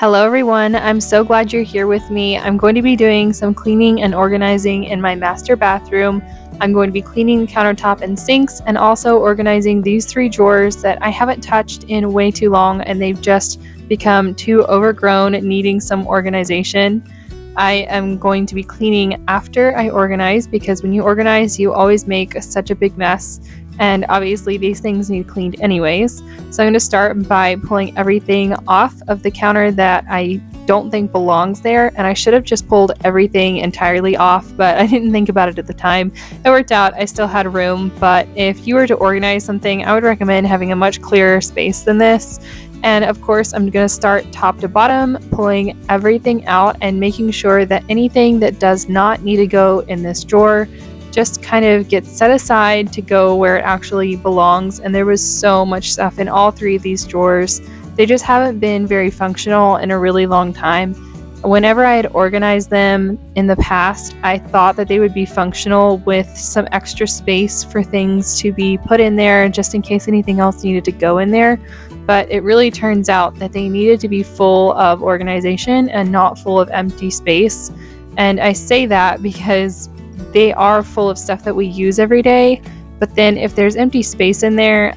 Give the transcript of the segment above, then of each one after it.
Hello everyone, I'm so glad you're here with me. I'm going to be doing some cleaning and organizing in my master bathroom. I'm going to be cleaning the countertop and sinks and also organizing these 3 drawers that I haven't touched in way too long and they've just become too overgrown, needing some organization. I am going to be cleaning after I organize because when you organize, you always make such a big mess. And obviously these things need cleaned anyways. So I'm going to start by pulling everything off of the counter that I don't think belongs there. And I should have just pulled everything entirely off, but I didn't think about it at the time. It worked out. I still had room, but if you were to organize something, I would recommend having a much clearer space than this. And of course, I'm going to start top to bottom, pulling everything out and making sure that anything that does not need to go in this drawer just kind of gets set aside to go where it actually belongs. And there was so much stuff in all 3 of these drawers. They just haven't been very functional in a really long time. Whenever I had organized them in the past, I thought that they would be functional with some extra space for things to be put in there just in case anything else needed to go in there. But it really turns out that they needed to be full of organization and not full of empty space. And I say that because they are full of stuff that we use every day, but then if there's empty space in there,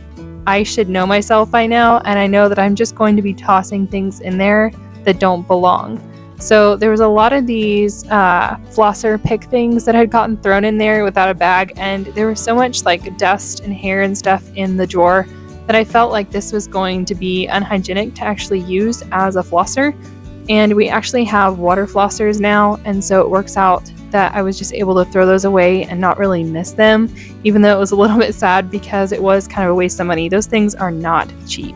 I should know myself by now, and I know that I'm just going to be tossing things in there that don't belong. So there was a lot of these flosser pick things that had gotten thrown in there without a bag, and there was so much like dust and hair and stuff in the drawer that I felt like this was going to be unhygienic to actually use as a flosser. And we actually have water flossers now, and so it works out that I was just able to throw those away and not really miss them, even though it was a little bit sad because it was kind of a waste of money. Those things are not cheap.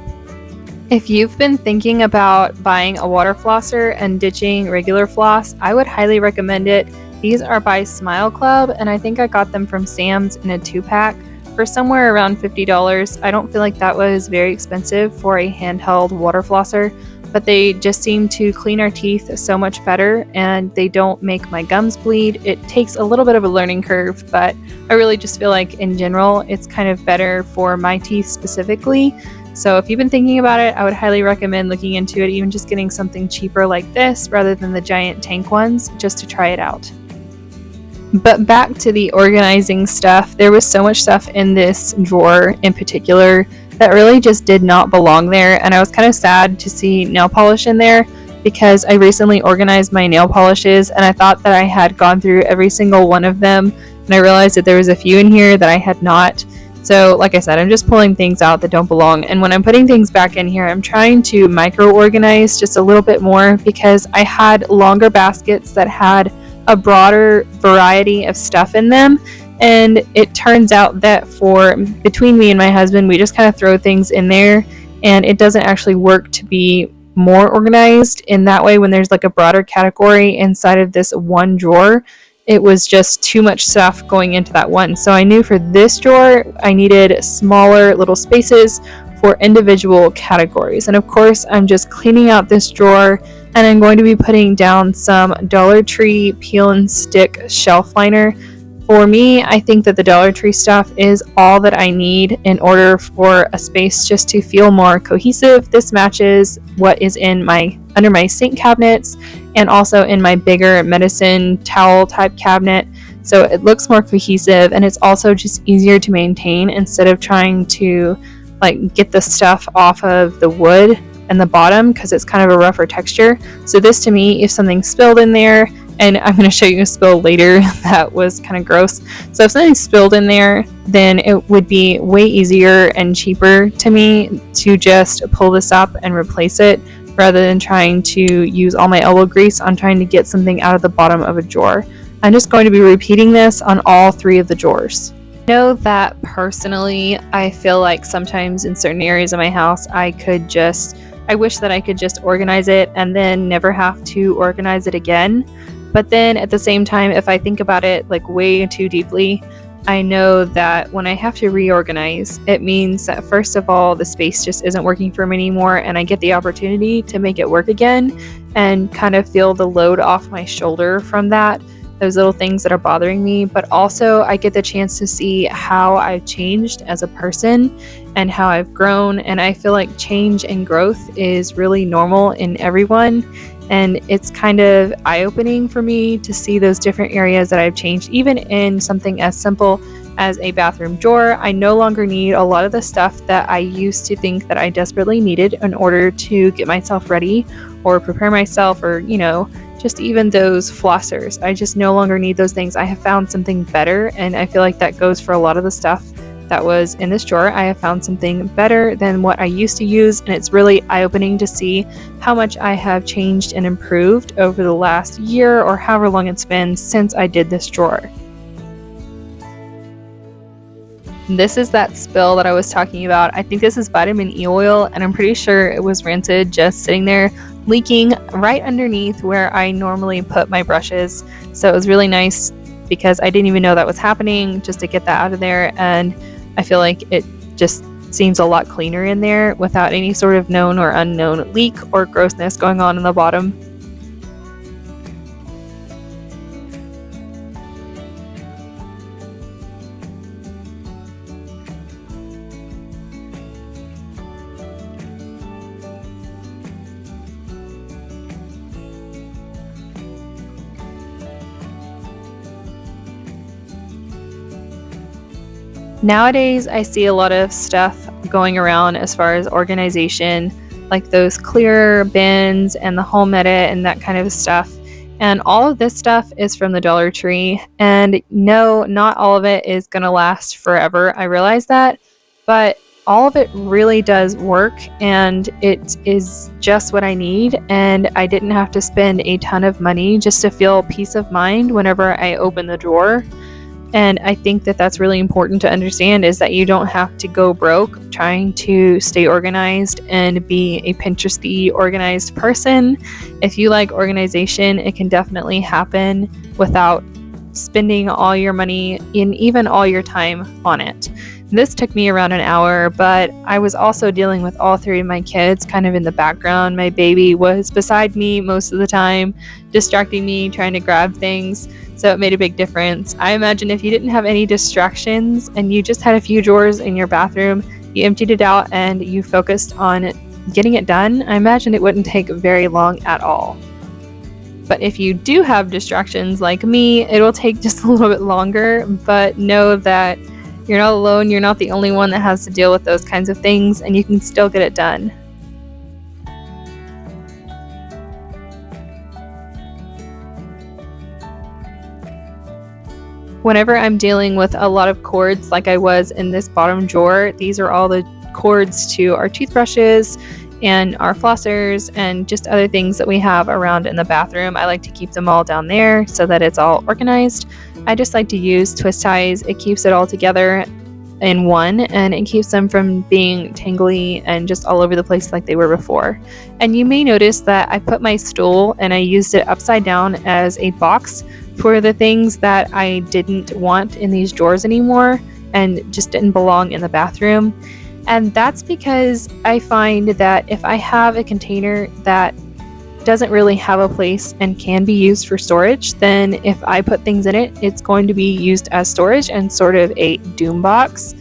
If you've been thinking about buying a water flosser and ditching regular floss, I would highly recommend it. These are by Smile Club, and I think I got them from Sam's in a 2-pack for somewhere around $50. I don't feel like that was very expensive for a handheld water flosser, but they just seem to clean our teeth so much better, and they don't make my gums bleed. It takes a little bit of a learning curve, but I really just feel like in general it's kind of better for my teeth specifically. So if you've been thinking about it, I would highly recommend looking into it, even just getting something cheaper like this rather than the giant tank ones, just to try it out. But back to the organizing stuff, there was so much stuff in this drawer in particular that really just did not belong there, and I was kind of sad to see nail polish in there because I recently organized my nail polishes and I thought that I had gone through every single one of them, and I realized that there was a few in here that I had not. So like I said, I'm just pulling things out that don't belong, and when I'm putting things back in here, I'm trying to micro organize just a little bit more because I had longer baskets that had a broader variety of stuff in them. And it turns out that between me and my husband, we just kind of throw things in there, and it doesn't actually work to be more organized in that way when there's like a broader category inside of this one drawer. It was just too much stuff going into that one. So I knew for this drawer, I needed smaller little spaces for individual categories. And of course, I'm just cleaning out this drawer, and I'm going to be putting down some Dollar Tree peel and stick shelf liner. For me, I think that the Dollar Tree stuff is all that I need in order for a space just to feel more cohesive. This matches what is under my sink cabinets and also in my bigger medicine towel type cabinet. So it looks more cohesive, and it's also just easier to maintain instead of trying to like get the stuff off of the wood and the bottom because it's kind of a rougher texture. So this, to me, if something spilled in there, and I'm going to show you a spill later that was kind of gross. So if something spilled in there, then it would be way easier and cheaper to me to just pull this up and replace it rather than trying to use all my elbow grease on trying to get something out of the bottom of a drawer. I'm just going to be repeating this on all 3 of the drawers. I know that personally, I feel like sometimes in certain areas of my house, I wish that I could just organize it and then never have to organize it again. But then at the same time, if I think about it like way too deeply, I know that when I have to reorganize, it means that first of all, the space just isn't working for me anymore, and I get the opportunity to make it work again and kind of feel the load off my shoulder from that. those little things that are bothering me, but also I get the chance to see how I've changed as a person and how I've grown. And I feel like change and growth is really normal in everyone. And it's kind of eye-opening for me to see those different areas that I've changed, even in something as simple as a bathroom drawer. I no longer need a lot of the stuff that I used to think that I desperately needed in order to get myself ready or prepare myself, or, just even those flossers. I just no longer need those things. I have found something better, and I feel like that goes for a lot of the stuff that was in this drawer. I have found something better than what I used to use, and it's really eye-opening to see how much I have changed and improved over the last year, or however long it's been since I did this drawer. This is that spill that I was talking about. I think this is vitamin E oil, and I'm pretty sure it was rancid, just sitting there leaking right underneath where I normally put my brushes. So it was really nice because I didn't even know that was happening, just to get that out of there. And I feel like it just seems a lot cleaner in there without any sort of known or unknown leak or grossness going on in the bottom. Nowadays, I see a lot of stuff going around as far as organization, like those clear bins and the home edit and that kind of stuff. And all of this stuff is from the Dollar Tree. And no, not all of it is going to last forever. I realize that. But all of it really does work, and it is just what I need. And I didn't have to spend a ton of money just to feel peace of mind whenever I open the drawer. And I think that that's really important to understand, is that you don't have to go broke trying to stay organized and be a Pinteresty organized person. If you like organization, it can definitely happen without spending all your money and even all your time on it. This took me around an hour, but I was also dealing with all three of my kids kind of in the background. My baby was beside me most of the time, distracting me, trying to grab things. So it made a big difference. I imagine if you didn't have any distractions and you just had a few drawers in your bathroom, you emptied it out and you focused on getting it done, I imagine it wouldn't take very long at all. But if you do have distractions like me, it will take just a little bit longer, but know that you're not alone. You're not the only one that has to deal with those kinds of things, and you can still get it done. Whenever I'm dealing with a lot of cords like I was in this bottom drawer, these are all the cords to our toothbrushes and our flossers and just other things that we have around in the bathroom. I like to keep them all down there so that it's all organized. I just like to use twist ties. It keeps it all together in one, and it keeps them from being tangly and just all over the place like they were before. And you may notice that I put my stool and I used it upside down as a box for the things that I didn't want in these drawers anymore and just didn't belong in the bathroom. And that's because I find that if I have a container that doesn't really have a place and can be used for storage, then if I put things in it, it's going to be used as storage and sort of a doom box.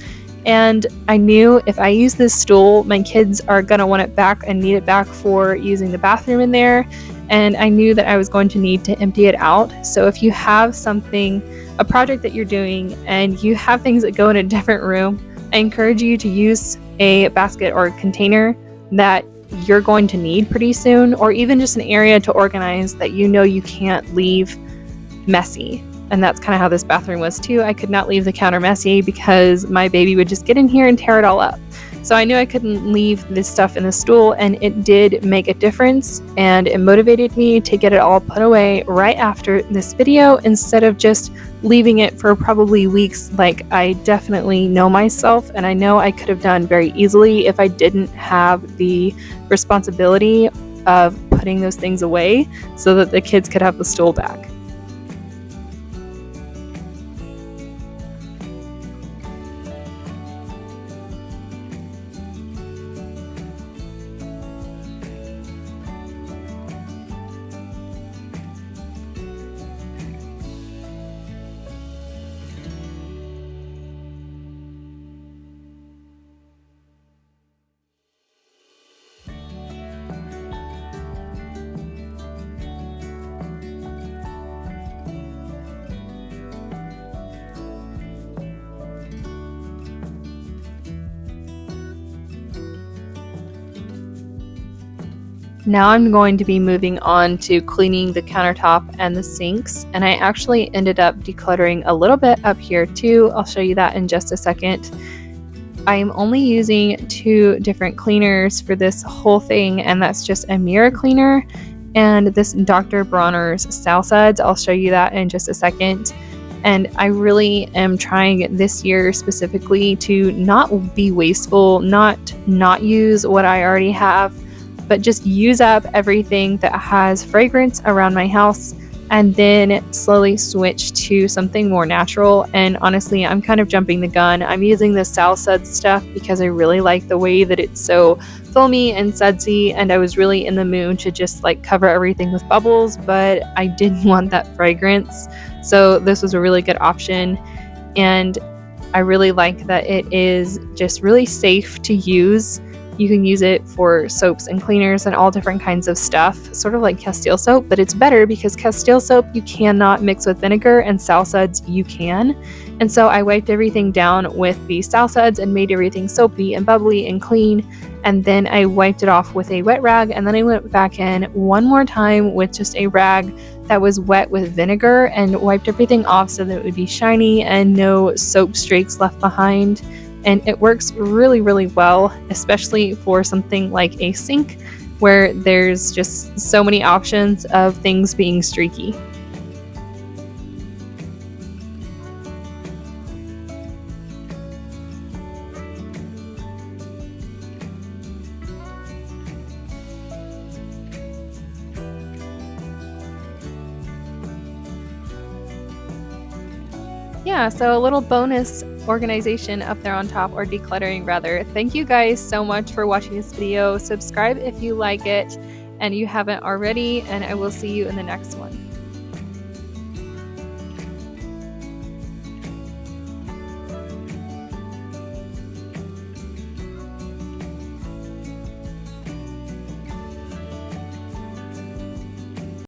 And I knew if I use this stool, my kids are going to want it back and need it back for using the bathroom in there. And I knew that I was going to need to empty it out. So if you have something, a project that you're doing, and you have things that go in a different room, I encourage you to use a basket or a container that you're going to need pretty soon, or even just an area to organize that you know you can't leave messy. And that's kind of how this bathroom was too. I could not leave the counter messy because my baby would just get in here and tear it all up. So I knew I couldn't leave this stuff in the stool, and it did make a difference, and it motivated me to get it all put away right after this video instead of just leaving it for probably weeks like I definitely know myself, and I know I could have done very easily if I didn't have the responsibility of putting those things away so that the kids could have the stool back. Now I'm going to be moving on to cleaning the countertop and the sinks, and I actually ended up decluttering a little bit up here too. I'll show you that in just a second. I am only using 2 different cleaners for this whole thing, and that's just a mirror cleaner and this Dr. Bronner's Sow Suds. I'll show you that in just a second. And I really am trying this year specifically to not be wasteful, not use what I already have, but just use up everything that has fragrance around my house and then slowly switch to something more natural. And honestly, I'm kind of jumping the gun. I'm using the Sow Suds stuff because I really like the way that it's so foamy and sudsy, and I was really in the mood to just like cover everything with bubbles, but I didn't want that fragrance. So this was a really good option, and I really like that it is just really safe to use. You can use it for soaps and cleaners and all different kinds of stuff, sort of like Castile soap, but it's better because Castile soap you cannot mix with vinegar and Sow Suds you can. And so I wiped everything down with the Sow Suds and made everything soapy and bubbly and clean. And then I wiped it off with a wet rag, and then I went back in one more time with just a rag that was wet with vinegar and wiped everything off so that it would be shiny and no soap streaks left behind. And it works really, really well, especially for something like a sink where there's just so many options of things being streaky. Yeah, so a little bonus organization up there on top, or decluttering rather. Thank you guys so much for watching this video. Subscribe if you like it and you haven't already, and I will see you in the next one.